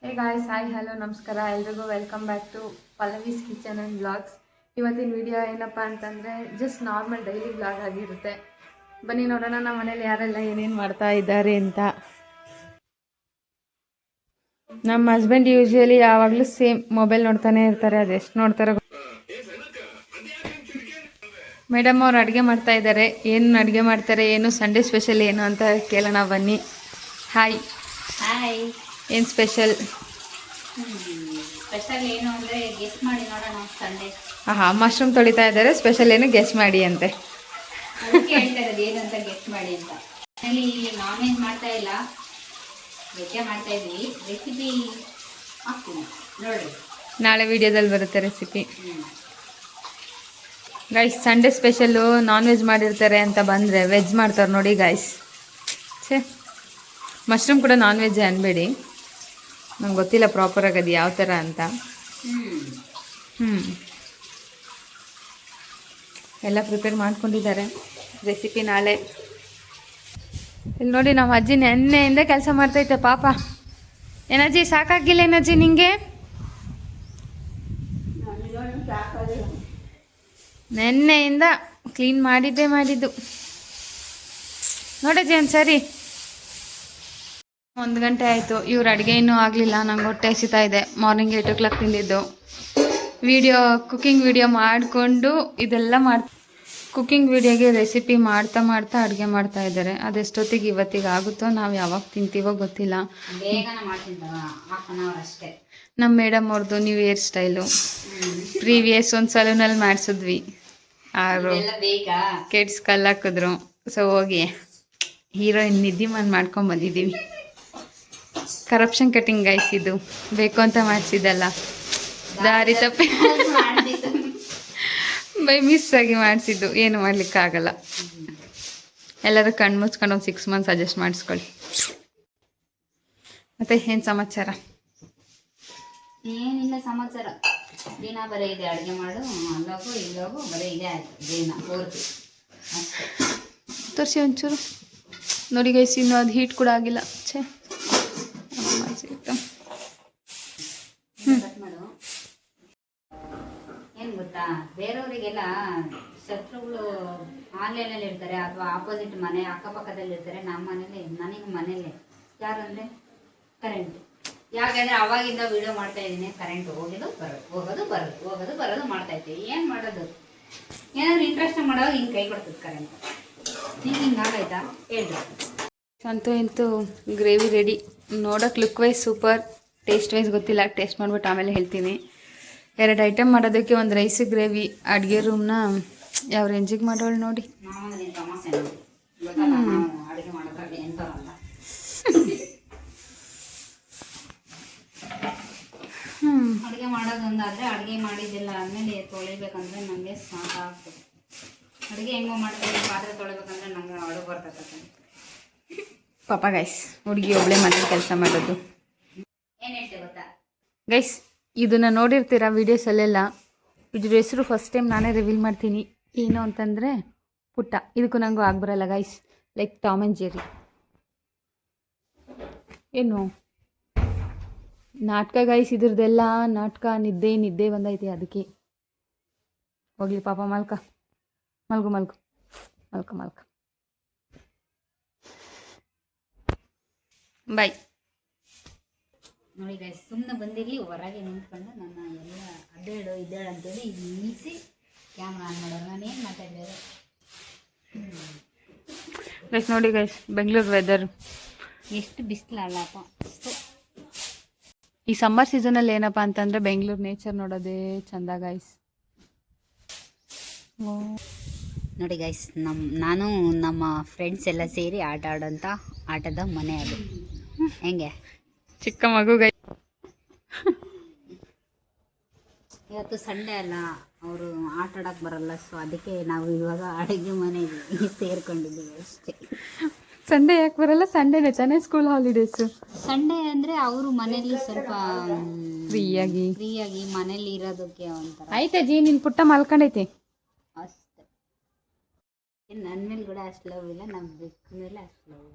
Hey guys, hi hello ನಮಸ್ಕಾರ ಎಲ್ರಿಗೂ. Welcome back to Pallavi's kitchen and blogs. ಇವತ್ತಿನ video ಏನಪ್ಪ ಅಂತಂದರೆ ಜಸ್ಟ್ ನಾರ್ಮಲ್ ಡೈಲಿ ಬ್ಲಾಗ್ ಆಗಿರುತ್ತೆ. ಬನ್ನಿ ನೋಡೋಣ ನಮ್ಮ ಮನೇಲಿ ಯಾರೆಲ್ಲ ಏನೇನು ಮಾಡ್ತಾ ಇದ್ದಾರೆ ಅಂತ. ನಮ್ಮ ಹಸ್ಬೆಂಡ್ ಯೂಶ್ವಲಿ ಯಾವಾಗಲೂ ಸೇಮ್ ಮೊಬೈಲ್ ನೋಡ್ತಾನೆ ಇರ್ತಾರೆ. ಅದೆಷ್ಟು ನೋಡ್ತಾರೆ. ಮೇಡಮ್ ಅವ್ರು ಅಡುಗೆ ಮಾಡ್ತಾ ಇದ್ದಾರೆ. ಏನು ಅಡುಗೆ ಮಾಡ್ತಾರೆ, ಏನು ಸಂಡೇ ಸ್ಪೆಷಲ್ ಏನು ಅಂತ ಕೇಳೋಣ ಬನ್ನಿ. Hi hi. ಏನು ಸ್ಪೆಷಲ್? ಸ್ಪೆಷಲ್ ಏನು ಅಂದರೆ ಗೆಸ್ಟ್ ಮಾಡಿ ನೋಡೋಣ ಸಂಡೇ. ಮಶ್ರೂಮ್ ತೊಳಿತಾ ಇದ್ದಾರೆ. ಸ್ಪೆಷಲ್ ಏನು ಗೆಸ್ ಮಾಡಿ ಅಂತೆ. ಅದಕ್ಕೆ ಹೇಳ್ತಾ ಇರೋದು ಏನು ಅಂತ ಗೆಸ್ಟ್ ಮಾಡಿ ಅಂತ. ಮನೇಲಿ ನಾನ್ ವೆಜ್ ಮಾಡ್ತಾ ಇಲ್ಲ, ವೆಜ್ಜೇ ಮಾಡ್ತಾ ಇದ್ವಿ. ರೆಸಿಪಿ ಹಾಕ್ತೀನಿ ನೋಡ್ರಿ, ನಾಳೆ ವಿಡಿಯೋದಲ್ಲಿ ಬರುತ್ತೆ recipe. Guys, Sunday special non veg ಮಾಡಿರ್ತಾರೆ ಅಂತ ಬಂದರೆ ವೆಜ್ ಮಾಡ್ತಾರೆ ನೋಡಿ ಗೈಸ್. ಮಶ್ರೂಮ್ ಕೂಡ ನಾನ್ ವೆಜ್ಜೇ ಅನ್ಬೇಡಿ, ನಂಗೆ ಗೊತ್ತಿಲ್ಲ ಪ್ರಾಪರಾಗಿ ಅದು ಯಾವ ಥರ ಅಂತ. ಎಲ್ಲ ಪ್ರಿಪೇರ್ ಮಾಡ್ಕೊಂಡಿದ್ದಾರೆ. ರೆಸಿಪಿ ನಾಳೆ. ಇಲ್ಲಿ ನೋಡಿ, ನಮ್ಮ ಅಜ್ಜಿ ನೆನ್ನೆಯಿಂದ ಕೆಲಸ ಮಾಡ್ತೈತೆ ಪಾಪ. ಏನಜ್ಜಿ ಸಾಕಾಗಿಲ್ಲ ಏನಜ್ಜಿ ನಿಂಗೆ? ನೆನ್ನೆಯಿಂದ ಕ್ಲೀನ್ ಮಾಡಿದ್ದು ನೋಡಜ್ಜಿ ಒಂದ್ಸರಿ. 1 ಗಂಟೆ ಆಯಿತು, ಇವ್ರ ಅಡುಗೆ ಇನ್ನೂ ಆಗಲಿಲ್ಲ. ನಂಗೆ ಹೊಟ್ಟೆ ಹಸಿತಾ ಇದೆ. ಮಾರ್ನಿಂಗ್ 8 o'clock ತಿಂದಿದ್ದು. ಕುಕ್ಕಿಂಗ್ ವಿಡಿಯೋ ಮಾಡಿಕೊಂಡು ಇದೆಲ್ಲ ಕುಕ್ಕಿಂಗ್ ವಿಡಿಯೋಗೆ ರೆಸಿಪಿ ಮಾಡ್ತಾ ಅಡುಗೆ ಮಾಡ್ತಾ ಇದ್ದಾರೆ. ಅದೆಷ್ಟೊತ್ತಿಗೆ ಇವತ್ತಿಗೆ ಆಗುತ್ತೋ, ನಾವು ಯಾವಾಗ ತಿಂತೀವೋ ಗೊತ್ತಿಲ್ಲ. ಬೇಗನೆ ಮಾಡ್ತೀನಿ, ಹಾಫ್ ಆನ್ ಅವರ್ ಅಷ್ಟೇ. ನಮ್ಮ ಮೇಡಮ್ ಅವ್ರದ್ದು ನ್ಯೂ ಇಯರ್ ಸ್ಟೈಲು. ಪ್ರೀವಿಯಸ್ ಒಂದು ಸಲೂನಲ್ಲಿ ಮಾಡಿಸಿದ್ವಿ. ಅವರು ಬೇಗ ಕಿಡ್ಸ್ ಕಲ್ಲಾಕಿದ್ರು. ಸೊ ಹೋಗಿ ಹೀರೋಯಿನ್ ನಿಧಿಮಾನ್ ಮಾಡ್ಕೊಂಡು ಬಂದಿದ್ದೀವಿ. ಕರಪ್ಷನ್ ಕಟಿಂಗ್ ಗೈಸ್, ಇದು ಬೇಕು ಅಂತ ಮಾಡಿಸಿದ್ದಲ್ಲ, ದಾರಿ ತಪ್ಪಿ ಬೈ ಮಿಸ್ ಆಗಿ ಮಾಡಿಸಿದ್ದು. ಏನು ಮಾಡ್ಲಿಕ್ಕಾಗಲ್ಲ. ಎಲ್ಲರೂ ಕಣ್ಣು ಮುಚ್ಕೊಂಡು ಒಂದು 6 months ಅಡ್ಜಸ್ಟ್ ಮಾಡಿಸ್ಕೊಳ್ಳಿ. ಮತ್ತೆ ಏನು ಸಮಾಚಾರ? ಏನಿಲ್ಲ ಸಮಾಚಾರ. ದಿನ ಬರೀ ಇದೆ, ಅಡುಗೆ ಮಾಡು, ಅಲ್ಲೋಗು ಇಲ್ಲೋಗು, ಬರೀ ಇದೆ ಆಯ್ತು ದಿನ ಪೂರ್ತಿ ಅಷ್ಟೇ. ತೋರಿಸಿ ಒಂಚೂರು ನೋಡಿ ಗೈಸ್, ಇನ್ನೂ ಅದು ಹೀಟ್ ಕೂಡ ಆಗಿಲ್ಲ. ಮಾಡು. ಏನು ಗೊತ್ತಾ, ಬೇರೆಯವರಿಗೆಲ್ಲ ಶತ್ರುಗಳು ಆನ್ಲೈನಲ್ಲಿ ಇರ್ತಾರೆ ಅಥವಾ ಆಪೋಸಿಟ್ ಮನೆ ಅಕ್ಕಪಕ್ಕದಲ್ಲಿ ಇರ್ತಾರೆ. ನಮ್ಮ ಮನೇಲಿ, ನನಗೆ ಮನೇಲಿ ಯಾರು ಅಂದರೆ ಕರೆಂಟ್. ಯಾಕೆಂದರೆ ಅವಾಗಿಂದ ವಿಡಿಯೋ ಮಾಡ್ತಾ ಇದ್ದೀನಿ, ಕರೆಂಟ್ ಹೋಗೋದು ಬರೋದು ಮಾಡ್ತಾ ಇರ್ತೀವಿ. ಏನು ಮಾಡೋದು? ಏನಾದ್ರು ಇಂಟ್ರೆಸ್ಟ್ ಮಾಡೋದು ಹಿಂಗೆ ಕೈ ಕೊಡ್ತದೆ ಕರೆಂಟ್. ಹಿಂಗೆ ಆಗಾಯ್ತಾ ಹೇಳ್ರಿ. ಇಂತೂ ಗ್ರೇವಿ ರೆಡಿ. ನೋಡೋಕೆ look wise super, taste wise ಗೊತ್ತಿಲ್ಲ. ಟೇಸ್ಟ್ ಮಾಡಿಬಿಟ್ಟು ಆಮೇಲೆ ಹೇಳ್ತೀನಿ. 2 ಐಟಮ್ ಮಾಡೋದಕ್ಕೆ, ಒಂದು ರೈಸ್ ಗ್ರೇವಿ. ಅಡುಗೆ ರೂಮ್ನ ಯಾವ ರೇಂಜಿಗೆ ಮಾಡೋಳು ನೋಡಿ. ಅಡುಗೆ ಮಾಡೋದ್ರಲ್ಲಿ ಎಂತವಲ್ಲ. ಅಡುಗೆ ಮಾಡೋದೊಂದಾದರೆ, ಅಡುಗೆ ಮಾಡಿದ್ದೆಲ್ಲ ಆದಮೇಲೆ ತೊಳಿಬೇಕಂದ್ರೆ ನನಗೆ ಸಾಕಾಗ್ತದೆ. ಅಡುಗೆ ಹೆಂಗೋ ಮಾಡ್ತೀನಿ, ಪಾತ್ರೆ ತೊಳಿಬೇಕಂದ್ರೆ ನಂಗೆ ಅಡುಗೆ ಬರ್ತದೆ. ಪಾಪ ಗೈಸ್, ಹುಡುಗಿ ಒಬ್ಬಳೆ ಮನೇಲಿ ಕೆಲಸ ಮಾಡೋದು. ಏನು ಹೇಳ್ತೇವೆ ಗೊತ್ತಾ ಗೈಸ್, ಇದನ್ನು ನೋಡಿರ್ತೀರ ವೀಡಿಯೋಸಲ್ಲೆಲ್ಲ. ಇದ್ರ ಹೆಸರು ಫಸ್ಟ್ ಟೈಮ್ ನಾನೇ ರಿವೀಲ್ ಮಾಡ್ತೀನಿ. ಏನು ಅಂತಂದರೆ ಪುಟ್ಟ. ಇದಕ್ಕೂ ನನಗೂ ಆಗ್ಬರಲ್ಲ guys, like Tom and Jerry. ಏನು ನಾಟಕ ಗೈಸ್, ಇದ್ರದ್ದೆಲ್ಲ ನಾಟಕ. ನಿದ್ದೆ ಬಂದೈತೆ ಅದಕ್ಕೆ. ಹೋಗ್ಲಿ ಪಾಪ, ಮಲ್ಕು. ಬಾಯ್. ನೋಡಿ ಗೈಸ್, ಸುಮ್ಮನೆ ಬಂದಿರಲಿ ಹೊರಗೆ ನಿಂತ್ಕೊಂಡು ನನ್ನ ಎಲ್ಲ ಇದ್ದೇಳು ಅಂತೇಳಿ ನಿಲ್ಲಿಸಿ ಕ್ಯಾಮ್ರಾ ಆನ್ ಮಾಡೋರು. ನಾನು ಏನು ಮಾತಾಡಿದೆ ಗೈಸ್? ನೋಡಿ ಗೈಸ್, ಬೆಂಗಳೂರು ವೆದರ್ ಎಷ್ಟು ಬಿಸಿಲಲ್ಲಪ್ಪ. ಈ ಸಮ್ಮರ್ ಸೀಸನಲ್ಲಿ ಏನಪ್ಪ ಅಂತಂದರೆ ಬೆಂಗಳೂರು ನೇಚರ್ ನೋಡೋದೇ ಚಂದ ಗೈಸ್. ನೋಡಿ ಗೈಸ್, ನಾನು ನಮ್ಮ ಫ್ರೆಂಡ್ಸ್ ಎಲ್ಲ ಸೇರಿ ಆಟ ಆಡೋಂಥ ಆಟದ ಮನೆ ಅದು. ಹೆಂಗೆ ಚಿಕ್ಕ ಮಗು ಗೈಸ್. ಇವತ್ತು ಸಂಡೇ ಅಲ್ಲ, ಅವರು ಆಟ ಆಡೋಕ್ಕೆ ಬರಲ್ಲ. ಸೊ ಅದಕ್ಕೆ ನಾವು ಇವಾಗ ಅಡುಗೆ ಮನೆಗೆ ಸೇರ್ಕೊಂಡಿದ್ದೀವಿ ಅಷ್ಟೇ. ಸಂಡೇ ಯಾಕೆ ಬರಲ್ಲ? ಸಂಡೇನೇ ತಾನೇ ಸ್ಕೂಲ್ ಹಾಲಿಡೇಸು. ಸಂಡೇ ಅಂದರೆ ಅವರು ಮನೇಲಿ ಸ್ವಲ್ಪ ಫ್ರೀಯಾಗಿ ಮನೇಲಿ ಇರೋದಕ್ಕೆ ಒಂಥರ. ಆಯ್ತಾ ಜಿ, ನಿನ್ನ ಪುಟ್ಟ ಮಲ್ಕೊಂಡೈತಿ ಅಷ್ಟೇ. ನನ್ನ ಮೇಲೆ ಕೂಡ ಅಷ್ಟು ಲವ್ ಇಲ್ಲ, ನಮ್ಮ ಬೆಕ್ಕ ಮೇಲೆ ಅಷ್ಟು ಲವ್.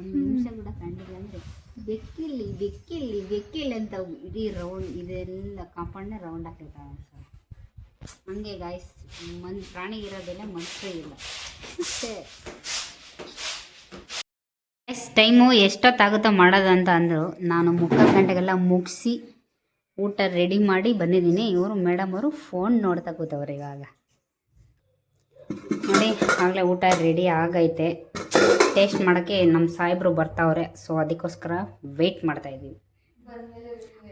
1 ನಿಮಿಷ ಕೂಡ ಕಂಡಿಲ್ಲ ಅಂದರೆ ಬೆಕ್ಕಿಲ್ಲಿ ಅಂತ ಇಡೀ ರೌಂಡ್ ಇದೆಲ್ಲ ಕಾಂಪೌಂಡ್ನೇ ರೌಂಡ್ ಹಾಕಿರ್ತಾವೆ ಸರ್. ಹಂಗೆ ಗಾಯ್ಸ್, ಪ್ರಾಣಿಗಿರೋದೆಲ್ಲ ಮನುಷ್ಯ ಇಲ್ಲ ಅಷ್ಟೇ. ಟೈಮು ಎಷ್ಟೊತ್ತಾಗುತ್ತೋ ಮಾಡೋದು ಅಂತ ಅಂದರು. ನಾನು 3:15 ಗಂಟೆಗೆಲ್ಲ ಮುಗಿಸಿ ಊಟ ರೆಡಿ ಮಾಡಿ ಬಂದಿದ್ದೀನಿ. ಇವರು ಮೇಡಮ್ ಅವರು ಫೋನ್ ನೋಡ್ತಾ ಕೂತವ್ರೆ ಇವಾಗ. ನೋಡಿ ಆಗಲೇ ಊಟ ರೆಡಿ ಆಗೈತೆ. ಟೇಸ್ಟ್ ಮಾಡೋಕ್ಕೆ ನಮ್ಮ ಸಾಹೇಬರು ಬರ್ತಾವ್ರೆ. ಸೊ ಅದಕ್ಕೋಸ್ಕರ ವೆಯ್ಟ್ ಮಾಡ್ತಾಯಿದ್ದೀವಿ.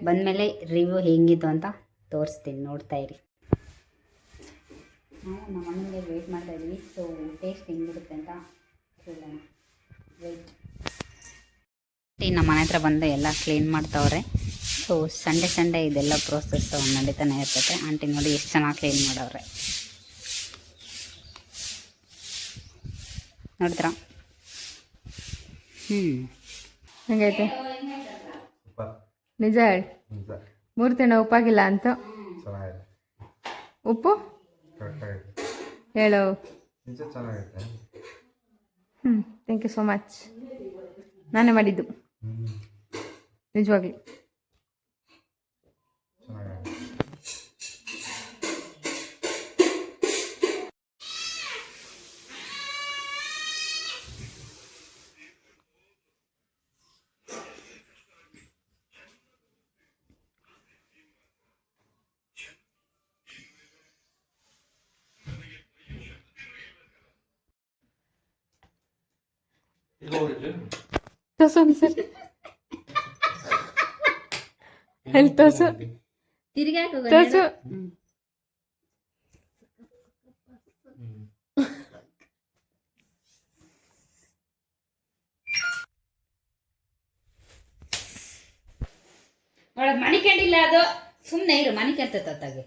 ಬಂದಮೇಲೆ ರಿವ್ಯೂ ಹೆಂಗಿತ್ತು ಅಂತ ತೋರಿಸ್ತೀನಿ, ನೋಡ್ತಾ ಇರಿ. ನಾವು ನಮ್ಮ ಅಣ್ಣನಿಗೆ ವೆಯ್ಟ್ ಮಾಡ್ತಾಯಿದ್ದೀವಿ. ಸೊ ಟೇಸ್ಟ್ ಹೆಂಗಿರುತ್ತೆ ಅಂತ ಕೇಳೋಣ. ವೆಯ್ಟ್. ನಮ್ಮ ಮನೆ ಹತ್ರ ಬಂದು ಎಲ್ಲ ಕ್ಲೀನ್ ಮಾಡ್ತಾವ್ರೆ. ಸೊ ಸಂಡೇ ಇದೆಲ್ಲ ಪ್ರೋಸೆಸ್ ನಡೀತಾನೆ ಇರ್ತೈತೆ. ಆಂಟಿ ನೋಡಿ ಎಷ್ಟು ಚೆನ್ನಾಗಿ ಕ್ಲೀನ್ ಮಾಡವ್ರೆ, ನೋಡಿದ್ರಾ? ಹೆಂಗೈತೆ ನಿಜ ಹೇಳಿ. 3 ತಿಂಗಳು ಉಪ್ಪಾಗಿಲ್ಲ ಅಂತ. ಉಪ್ಪು ಹೇಳು. Thank you so much. ನಾನೇ ಮಾಡಿದ್ದು ನಿಜವಾಗ್ಲಿ. ತೋರ್ಸು ಸರ್, ಎಲ್ಲಿ ತೋರ್ಸು, ತೋರ್ಸು. ಒಳಗೆ ಮಣಿಕೊಂಡಿಲ್ಲ, ಅದು ಸುಮ್ಮನೆ ಇರು. ಮಣಿಕಂತ ತತ್ತಾಗೆ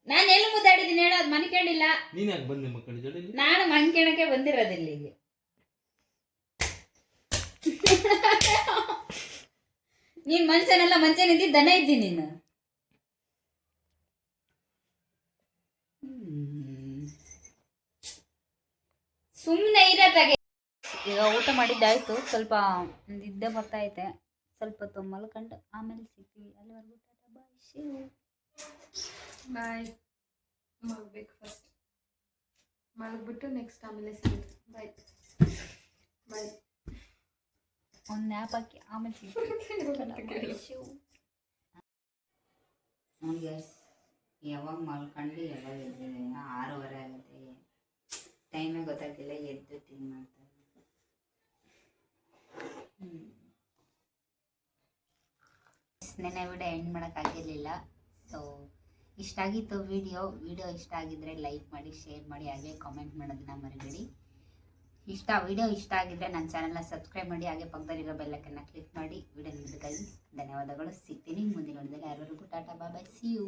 ನಾನು ಎಲ್ಲಿ ಮುದ್ದಾಡಿದ್ದೀನಿ ಹೇಳೋ, ಅದು ಮಣಿಕೊಂಡಿಲ್ಲ. ನಾನು ಮಣಿಕಣಕ್ಕೆ ಬಂದಿರೋದು ಇಲ್ಲಿಗೆ. ನೀನ್ ಮನುಷ್ಯನೆಲ್ಲ ಮನುಷ್ಯನಿದ್ದಿ, ದನ ಇದ್ದಿ ನೀನು. ಸುಮ್ಮನೆ ಇರತ್ತಾಗೆ. ಈಗ ಊಟ ಮಾಡಿದ್ದಾಯ್ತು. ಸ್ವಲ್ಪ ನಿದ್ದೆ ಬರ್ತಾ ಐತೆ. ಸ್ವಲ್ಪ ಹೊತ್ತು ಮಲ್ಕೊಂಡು ಆಮೇಲೆ ಸಿಗ್ತೀವಿ. ಅಲ್ಲಿವರೆಗೂ ಟಾಟಾ ಬಾಯ್ ಶಿವು. ಬಾಯ್. ಮಲ್ಬೇಕು ಫಸ್ಟ್, ಮಲಗ್ಬಿಟ್ಟು ನೆಕ್ಸ್ಟ್ ಆಮೇಲೆ ಸಿಗ್ತೀವಿ. ಬಾಯ್ ಬಾಯ್. ಒಂದು ನ್ಯಾಪ್ ಹಾಕಿ ಆಮೇಲೆ ಸಿಗ್ತೀವಿ. ಶಿವು ನೋಡಿ ಗೈಸ್, ಯಾವಾಗ ಮಲ್ಕೊಂಡು ಯಾವಾಗ ಎದ್ದಿದೆ. 6:15 ಆಗುತ್ತೆ. ಟೈಮೇ ಗೊತ್ತಾಗ್ತಿಲ್ಲ. ಎದ್ದು ತಿಂಗ್ ಮಾಡ್ತಾರೆ. ನೆನ್ನೆ ವಿಡಿಯೋ ಎಂಡ್ ಮಾಡೋಕ್ಕಾಗಿರಲಿಲ್ಲ. ಸೊ ಇಷ್ಟ ಆಗಿತ್ತು ವಿಡಿಯೋ ಇಷ್ಟ ಆಗಿದ್ದರೆ ಲೈಕ್ ಮಾಡಿ, ಶೇರ್ ಮಾಡಿ, ಹಾಗೆ ಕಾಮೆಂಟ್ ಮಾಡೋದನ್ನ ಮರಿಬೇಡಿ. ವಿಡಿಯೋ ಇಷ್ಟ ಆಗಿದ್ದರೆ ನನ್ನ ಚಾನಲ್ನ ಸಬ್ಸ್ಕ್ರೈಬ್ ಮಾಡಿ, ಹಾಗೆ ಪಕ್ಕದಲ್ಲಿರೋ ಬೆಲ್ಲೈಕನ್ನ ಕ್ಲಿಕ್ ಮಾಡಿ. ವಿಡಿಯೋ ನೋಡೋದಕ್ಕಾಗಿ ಧನ್ಯವಾದಗಳು. ಸಿಗ್ತೀನಿ ಮುಂದಿನ ವಿಡಿಯೋದಲ್ಲಿ. ಯಾರಿಗೂ ಟಾಟಾ ಬಾಯ್, ಸಿ ಯು.